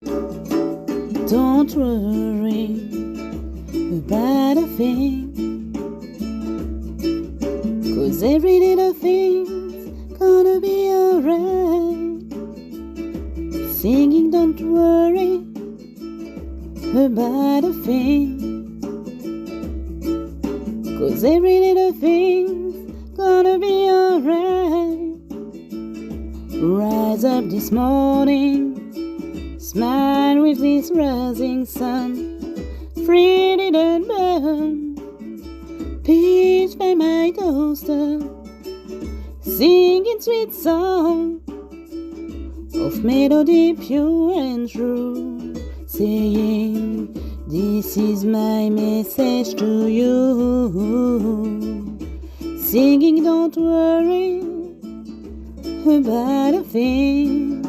Don't worry about a thing, 'cause every little thing's gonna be alright. Singing, don't worry about a thing, 'cause every little thing's gonna be alright. Rise up this morning, smile with this rising sun. Free little bird, peace by my doorstep, singing sweet song of melody pure and true, saying, this is my message to you. Singing, don't worry about a thing,